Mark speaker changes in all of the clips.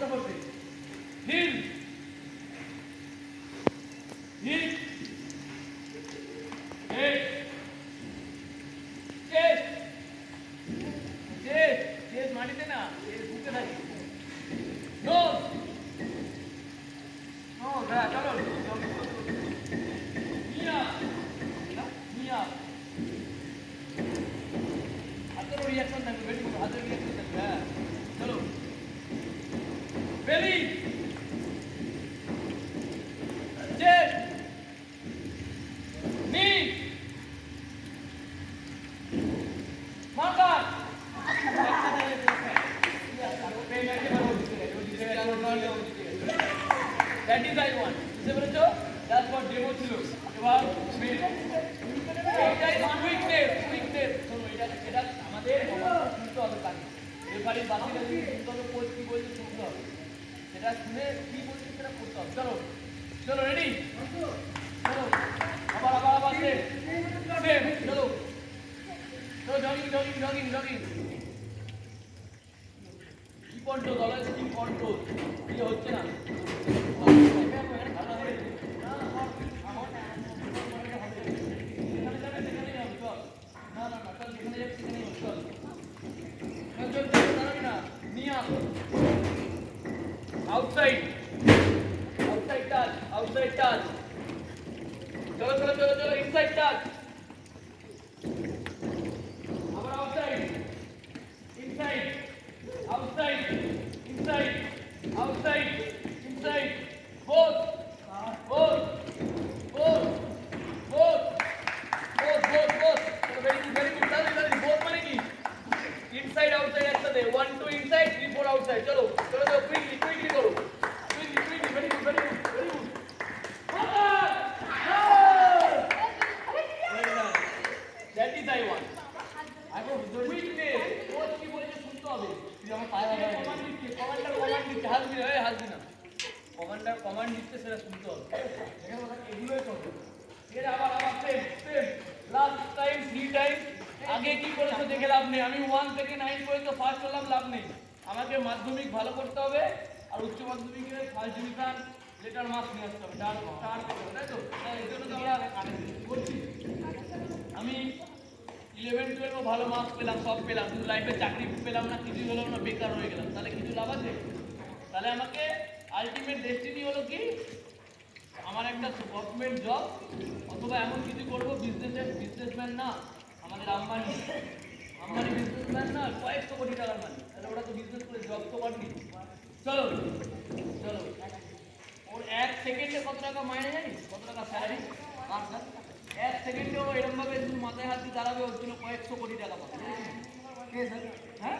Speaker 1: বলতে বলতে heel heel head chest chest chest মাটিতে না চেস্ট বুকে থাকে নোজ নোজ হ্যাঁ চলো নিয়া নিয়া হাতের রিঅ্যাকশন থাকবে বেলি হাতের রিঅ্যাকশন থাকবে হ্যাঁ চলো বেলি চেস্ট নি মাথা that is I want বুঝতে পেরেছো that's what demo ছিল এবার এইটাই কুইকনেস শোনো এটা আমাদের শুনতে হবে কানে রেফারি বাতিল যদি শুনতে হবে কোচ কি বলছে শুনতে হবে সেটা শুনে কি বলছে সেটা করতে হবে চলো চলো রেডি চলো আবার সেম চলো চলো জগিং কি কন্ট্রোল অলওয়েজ কি কন্ট্রোল কি হচ্ছে না outside touch चलो inside touch abar outside inside both very good both মানে কি inside outside একসাথে 1 2 inside 3 4 outside চলো quickly করো quickly very good that is I want I go quickly coach কি বলেছে শুনতে হবে তুই আমার পায়ে কমান্ড দিচ্ছে হাসবি না কমান্ড দিচ্ছে সেটা শুনতে হবে এখানে এগুলোই করবে ঠিক আছে আবার সেম লাস্ট টাইম 3 টাইম আগে কি করেছো দেখে লাভ নেই আমি 1 থেকে 9 পর্যন্ত ফার্স্ট হলাম লাভ নেই আমাকে মাধ্যমিক ভালো করতে হবে আর উচ্চ মাধ্যমিকে ফার্স্ট ডিভিশন লেটার মার্কস নিয়ে আসতে হবে স্টার তাই তো এর জন্য তো আমরা করছি আমি 11 12 ভালো মার্কস পেলাম সব পেলাম কিন্তু লাইফে চাকরি পেলাম না কিছু হলো না বেকার হয়ে গেলাম তাহলে কিছু লাভ আছে তাহলে আমাকে আলটিমেট ডেস্টিনি হলো কি আমার একটা গভর্নমেন্ট জব অথবা এমন কিছু করব বিজনেসম্যান না আমাদের আম্বানি বিজনেসম্যান না কয়েকশো কোটি টাকার মালিক তাহলে ওরা তো বিজনেস করে জব তো করেনি চলো ওর 1 সেকেন্ডে কত টাকা মাইনে জানিস কত টাকা স্যালারি 1 সেকেন্ডে ও এরকম ভাবে শুধু মাথায় হাত দিয়ে দাঁড়াবে ওর জন্য কয়েকশো কোটি টাকা পাবে হ্যাঁ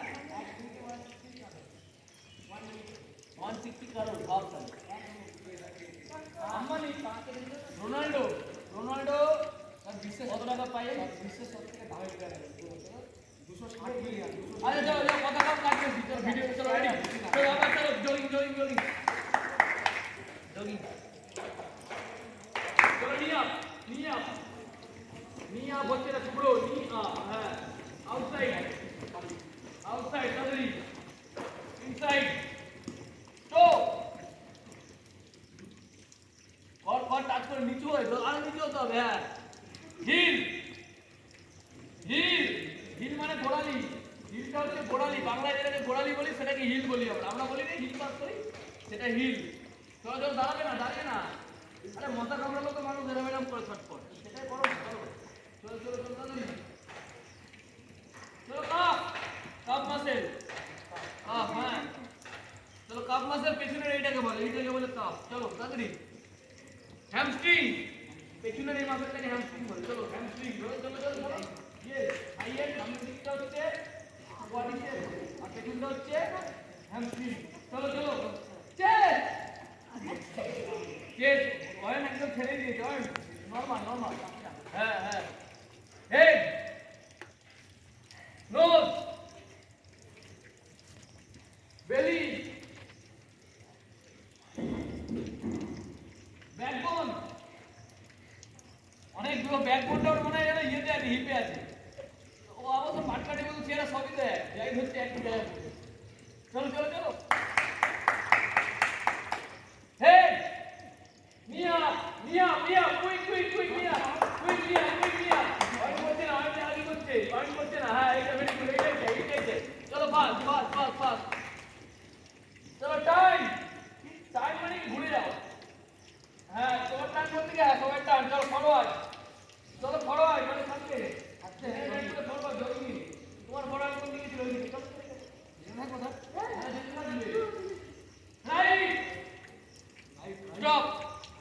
Speaker 1: 160 crore ভাব স্যার আম্বানি রোনাল্ডো বিশ্বে কত টাকা পায় বিশ্বে সবথেকে দামি প্লেয়ার 260 মিলিয়ন আরে যাও কথা কম কাটবে ভিডিও চলো রেডি চলো আবার চলো জগিং চলো নিয়া বলছে না টুকরো হ্যাঁ আউটসাইড তাড়াতাড়ি ইনসাইড তো ঘর টাচ করে নিচু হয় তো আর নিচু হতে হবে হ্যাঁ হিল মানে গোড়ালি হিলটা হচ্ছে গোড়ালি বাংলায় যেটাকে গোড়ালি বলি সেটাকে হিল বলি আমরা বলি না হিল পাস করি সেটা হিল চলো দাঁড়াবে না আরে মশা কামড়ালো তো মানুষ এরম করে ছটফট সেটাই করো চলো কাপ মাসেল হ্যাঁ চলো কাপ মাসেল পেছনের এইটাকে বলে কাপ চলো তাড়াতাড়ি হ্যামস্ট্রিং পেছনের এই মাসেলটাকে হ্যামস্ট্রিং বলে চলো হ্যামস্ট্রিং চলো হাইয়ের সামনের দিকটা হচ্ছে কোয়াড্রিসেপস আর পেছনটা হচ্ছে হ্যামস্ট্রিং চলো চেস্ট অয়েন একদম ছেড়ে দিয়ে জয়েন্ট নরমাল হ্যাঁ হেড নোজ বেলি ব্যাকবোন অনেকগুলো ব্যাকবোনটাও মনে হয় যেন ইয়েতে আছে হিপে আছে ও অবশ্য পাটকাটি বলতে চেহারা সবই দেয় যাই হচ্ছে একই জায়গায় চলো চলো টাইম টাইম মানে ঘুরে যাও হ্যাঁ তোমার টাইম কোন দিকে হ্যাঁ সবাই টাইম চলো ফরওয়ার্ড মানে সামনে ফরওয়ার্ড জলদি তোমার ফরওয়ার্ড কোন দিকে ছিল ওইদিকে চলো হ্যাঁ কথা হ্যাঁ রাইট স্টপ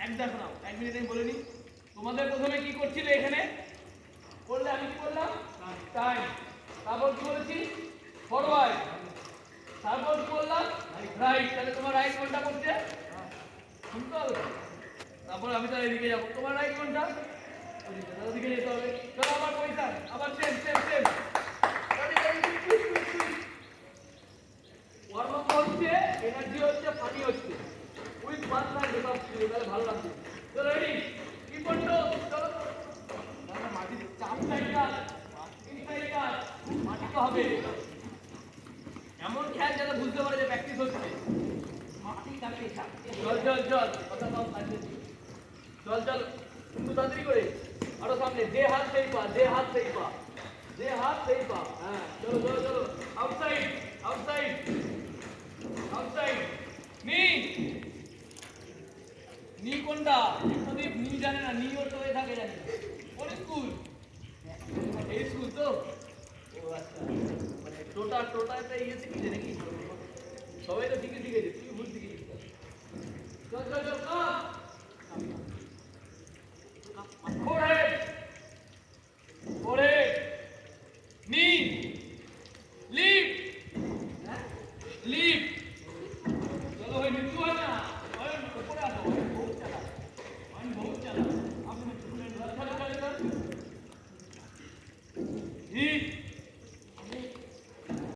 Speaker 1: একদম নাও 1 মিনিট আমি বলে নি তোমাদের প্রথমে কি করছিলে এখানে বললে আমি কি বললাম টাইম তারপর কি বলেছি ফরওয়ার্ড তারপর কি বললাম রাইট তাহলে তোমার রাইট কোনটা করছে শুনতে হবে তারপর আমি তাহলে এদিকে যাবো তোমার রাইট কোনটা ওদিকে যেতে হবে চলো আবার পয়সা আবার সেম ওয়ার্ম আপ হচ্ছে এনার্জি হচ্ছে পানি হচ্ছে উইথ বাস লাগবে সব তাহলে ভালো লাগবে চলো রেডি কি করছো চলো মাটি চাপ সাইডটা মাটি তো হবে এমন খেয়াল যাতে বুঝতে পারে যে প্র্যাকটিস হচ্ছে মাটি কাটে চল কথা কম আছে চল কিন্তু তাড়াতাড়ি করে আরো সামনে যে হাত সেই পা হ্যাঁ চলো আউটসাইড নি কোনটা প্রদীপ নি জানে না নি ওর তো হয়ে থাকে জানি কোন স্কুল এই স্কুল তো ও আচ্ছা মানে টোটাতে ইয়ে শিখেছে নাকি সবাই তো শিখেছে